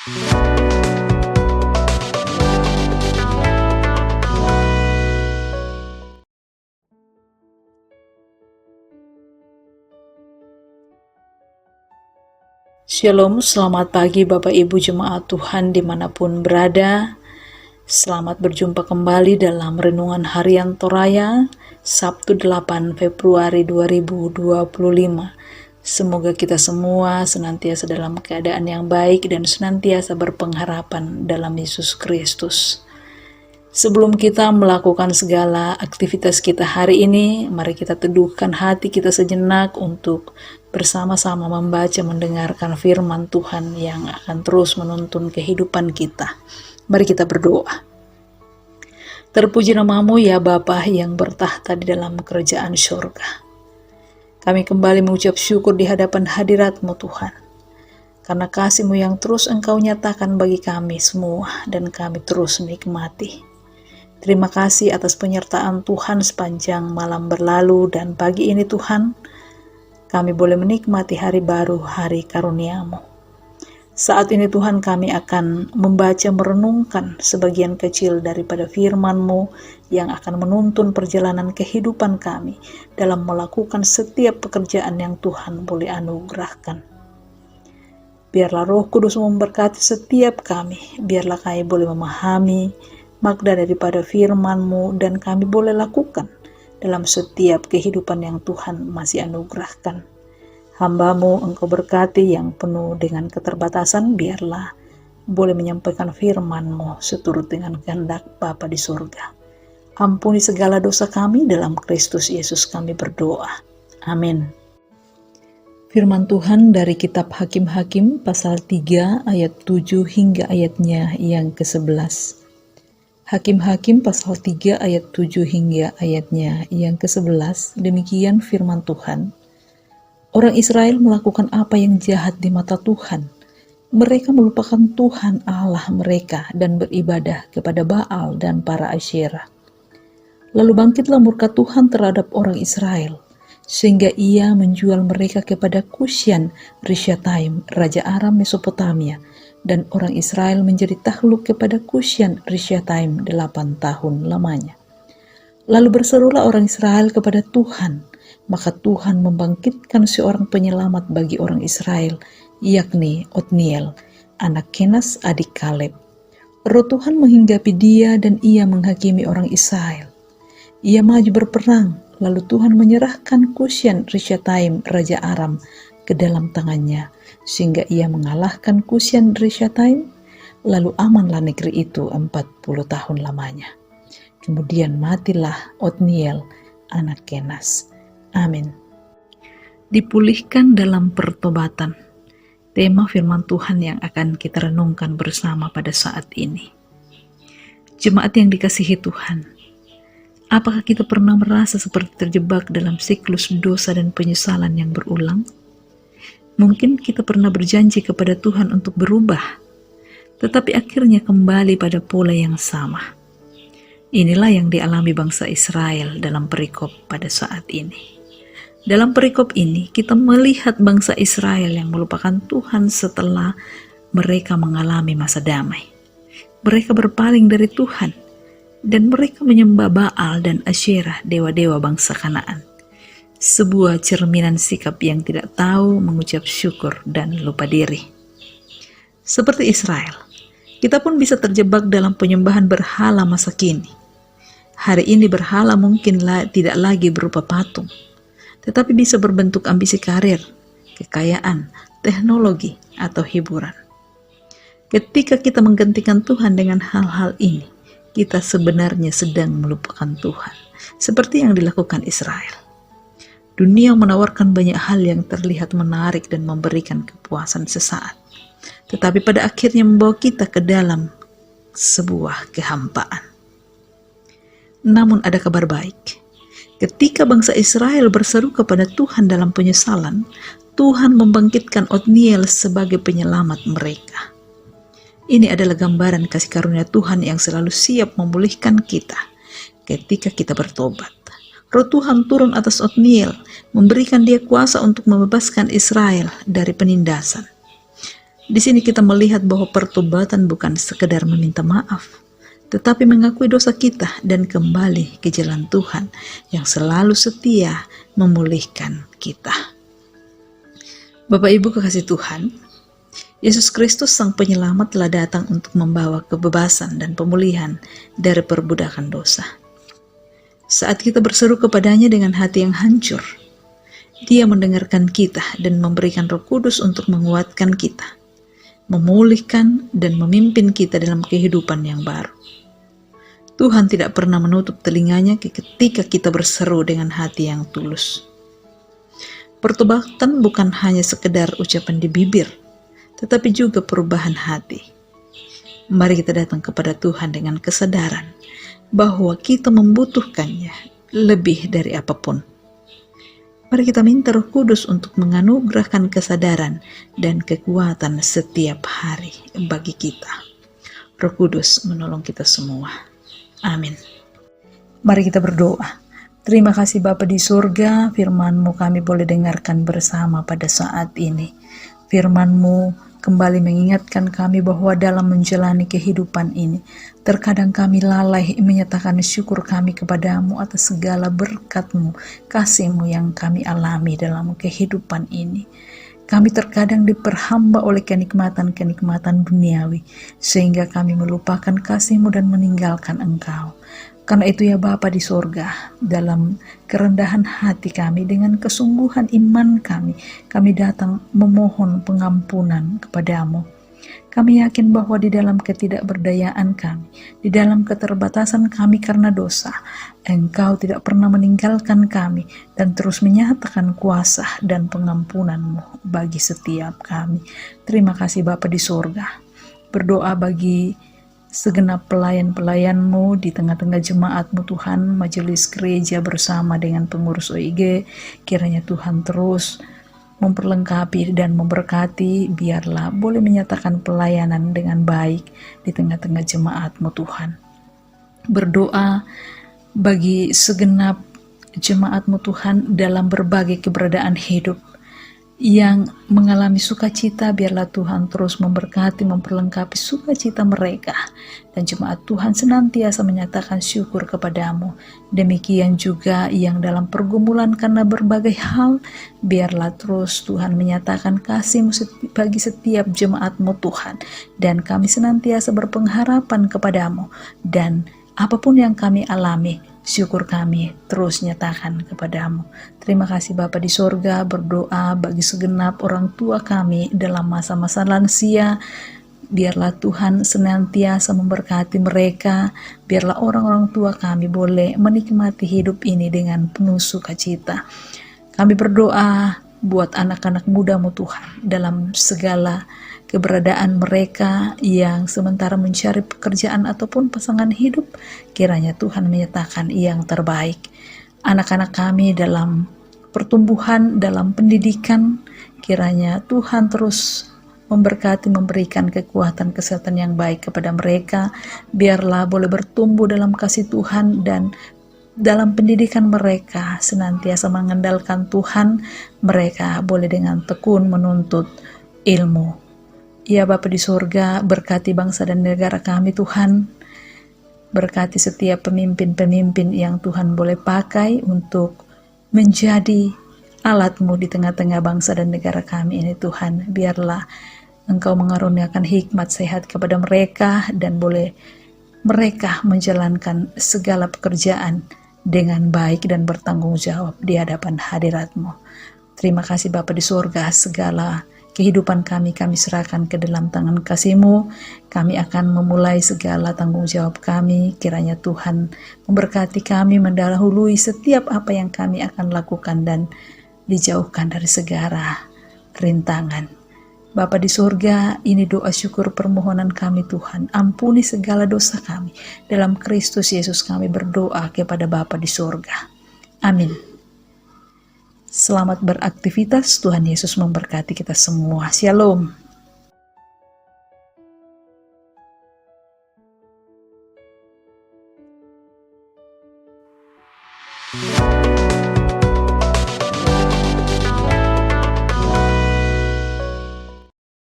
Shalom, selamat pagi Bapak Ibu Jemaat Tuhan dimanapun berada. Selamat berjumpa kembali dalam Renungan Harian Toraya, Sabtu 8 Februari 2025. Semoga kita semua senantiasa dalam keadaan yang baik dan senantiasa berpengharapan dalam Yesus Kristus. Sebelum kita melakukan segala aktivitas kita hari ini, mari kita teduhkan hati kita sejenak untuk bersama-sama membaca, mendengarkan firman Tuhan yang akan terus menuntun kehidupan kita. Mari kita berdoa. Terpuji namamu ya Bapa yang bertahta di dalam kerajaan surga. Kami kembali mengucap syukur di hadapan hadirat-Mu Tuhan, karena kasih-Mu yang terus Engkau nyatakan bagi kami semua dan kami terus menikmati. Terima kasih atas penyertaan Tuhan sepanjang malam berlalu dan pagi ini Tuhan, kami boleh menikmati hari baru, hari karunia-Mu. Saat ini Tuhan kami akan membaca merenungkan sebagian kecil daripada firman-Mu yang akan menuntun perjalanan kehidupan kami dalam melakukan setiap pekerjaan yang Tuhan boleh anugerahkan. Biarlah Roh Kudus memberkati setiap kami, biarlah kami boleh memahami makna daripada firman-Mu dan kami boleh lakukan dalam setiap kehidupan yang Tuhan masih anugerahkan. Hamba-Mu Engkau berkati yang penuh dengan keterbatasan, biarlah boleh menyampaikan firman-Mu seturut dengan kehendak Bapa di surga. Ampuni segala dosa kami, dalam Kristus Yesus kami berdoa. Amin. Firman Tuhan dari kitab Hakim-Hakim pasal 3 ayat 7 hingga ayatnya yang ke-11. Hakim-Hakim pasal 3 ayat 7 hingga ayatnya yang ke-11, demikian firman Tuhan. Orang Israel melakukan apa yang jahat di mata Tuhan. Mereka melupakan Tuhan Allah mereka dan beribadah kepada Baal dan para Asyerah. Lalu bangkitlah murka Tuhan terhadap orang Israel, sehingga ia menjual mereka kepada Kusyan Rishyataim, Raja Aram Mesopotamia, dan orang Israel menjadi takluk kepada Kusyan Rishyataim 8 tahun lamanya. Lalu berserulah orang Israel kepada Tuhan, maka Tuhan membangkitkan seorang penyelamat bagi orang Israel, yakni Otniel, anak Kenas adik Kaleb. Roh Tuhan menghinggapi dia dan ia menghakimi orang Israel. Ia maju berperang, lalu Tuhan menyerahkan Kusyan Rishyataim, Raja Aram, ke dalam tangannya, sehingga ia mengalahkan Kusyan Rishyataim, lalu amanlah negeri itu 40 tahun lamanya. Kemudian matilah Otniel, anak Kenas. Amin. Dipulihkan dalam pertobatan, tema firman Tuhan yang akan kita renungkan bersama pada saat ini. Jemaat yang dikasihi Tuhan, apakah kita pernah merasa seperti terjebak dalam siklus dosa dan penyesalan yang berulang? Mungkin kita pernah berjanji kepada Tuhan untuk berubah, tetapi akhirnya kembali pada pola yang sama. Inilah yang dialami bangsa Israel dalam perikop pada saat ini. Dalam perikop ini, kita melihat bangsa Israel yang melupakan Tuhan setelah mereka mengalami masa damai. Mereka berpaling dari Tuhan, dan mereka menyembah Baal dan Asyerah, dewa-dewa bangsa Kanaan. Sebuah cerminan sikap yang tidak tahu mengucap syukur dan lupa diri. Seperti Israel, kita pun bisa terjebak dalam penyembahan berhala masa kini. Hari ini berhala mungkin tidak lagi berupa patung, tetapi bisa berbentuk ambisi karir, kekayaan, teknologi, atau hiburan. Ketika kita menggantikan Tuhan dengan hal-hal ini, kita sebenarnya sedang melupakan Tuhan, seperti yang dilakukan Israel. Dunia menawarkan banyak hal yang terlihat menarik dan memberikan kepuasan sesaat, tetapi pada akhirnya membawa kita ke dalam sebuah kehampaan. Namun ada kabar baik. Ketika bangsa Israel berseru kepada Tuhan dalam penyesalan, Tuhan membangkitkan Otniel sebagai penyelamat mereka. Ini adalah gambaran kasih karunia Tuhan yang selalu siap memulihkan kita ketika kita bertobat. Roh Tuhan turun atas Otniel, memberikan dia kuasa untuk membebaskan Israel dari penindasan. Di sini kita melihat bahwa pertobatan bukan sekedar meminta maaf, tetapi mengakui dosa kita dan kembali ke jalan Tuhan yang selalu setia memulihkan kita. Bapak Ibu kekasih Tuhan, Yesus Kristus Sang Penyelamat telah datang untuk membawa kebebasan dan pemulihan dari perbudakan dosa. Saat kita berseru kepadanya dengan hati yang hancur, Dia mendengarkan kita dan memberikan Roh Kudus untuk menguatkan kita, memulihkan dan memimpin kita dalam kehidupan yang baru. Tuhan tidak pernah menutup telinganya ketika kita berseru dengan hati yang tulus. Pertobatan bukan hanya sekedar ucapan di bibir, tetapi juga perubahan hati. Mari kita datang kepada Tuhan dengan kesadaran bahwa kita membutuhkannya lebih dari apapun. Mari kita minta Roh Kudus untuk menganugerahkan kesadaran dan kekuatan setiap hari bagi kita. Roh Kudus menolong kita semua. Amin. Mari kita berdoa. Terima kasih Bapa di surga, firman-Mu kami boleh dengarkan bersama pada saat ini. Firman-Mu kembali mengingatkan kami bahwa dalam menjalani kehidupan ini, terkadang kami lalai menyatakan syukur kami kepadamu atas segala berkat-Mu, kasih-Mu yang kami alami dalam kehidupan ini. Kami terkadang diperhamba oleh kenikmatan-kenikmatan duniawi, sehingga kami melupakan kasih-Mu dan meninggalkan Engkau. Karena itu ya Bapa di sorga, dalam kerendahan hati kami, dengan kesungguhan iman kami datang memohon pengampunan kepadamu. Kami yakin bahwa di dalam ketidakberdayaan kami, di dalam keterbatasan kami karena dosa, Engkau tidak pernah meninggalkan kami dan terus menyatakan kuasa dan pengampunan-Mu bagi setiap kami. Terima kasih Bapa di sorga. Berdoa bagi segenap pelayan-pelayan-Mu di tengah-tengah jemaat-Mu Tuhan, majelis gereja bersama dengan pengurus OIG, kiranya Tuhan terus memperlengkapi dan memberkati, biarlah boleh menyatakan pelayanan dengan baik di tengah-tengah jemaat-Mu Tuhan. Berdoa bagi segenap jemaat-Mu Tuhan dalam berbagai keberadaan hidup yang mengalami sukacita, biarlah Tuhan terus memberkati, memperlengkapi sukacita mereka, dan jemaat Tuhan senantiasa menyatakan syukur kepadamu. Demikian juga yang dalam pergumulan karena berbagai hal, biarlah terus Tuhan menyatakan kasih-Mu bagi setiap jemaat-Mu Tuhan, dan kami senantiasa berpengharapan kepadamu, dan apapun yang kami alami, syukur kami terus nyatakan kepadamu. Terima kasih Bapa di sorga. Berdoa bagi segenap orang tua kami dalam masa-masa lansia, biarlah Tuhan senantiasa memberkati mereka. Biarlah orang-orang tua kami boleh menikmati hidup ini dengan penuh sukacita. Kami berdoa buat anak-anak muda-Mu Tuhan dalam segala keberadaan mereka yang sementara mencari pekerjaan ataupun pasangan hidup, kiranya Tuhan menyatakan yang terbaik. Anak-anak kami dalam pertumbuhan, dalam pendidikan, kiranya Tuhan terus memberkati, memberikan kekuatan kesehatan yang baik kepada mereka, biarlah boleh bertumbuh dalam kasih Tuhan, dan dalam pendidikan mereka senantiasa mengandalkan Tuhan, mereka boleh dengan tekun menuntut ilmu. Ya Bapa di surga, berkati bangsa dan negara kami Tuhan, berkati setiap pemimpin-pemimpin yang Tuhan boleh pakai untuk menjadi alat-Mu di tengah-tengah bangsa dan negara kami ini Tuhan. Biarlah Engkau mengaruniakan hikmat sehat kepada mereka, dan boleh mereka menjalankan segala pekerjaan dengan baik dan bertanggung jawab di hadapan hadirat-Mu. Terima kasih Bapa di surga, segala kehidupan kami serahkan ke dalam tangan kasih-Mu. Kami akan memulai segala tanggung jawab kami. Kiranya Tuhan memberkati kami, mendahului setiap apa yang kami akan lakukan, dan dijauhkan dari segala rintangan. Bapa di surga, ini doa syukur permohonan kami Tuhan. Ampuni segala dosa kami. Dalam Kristus Yesus kami berdoa kepada Bapa di surga. Amin. Selamat beraktivitas, Tuhan Yesus memberkati kita semua. Shalom.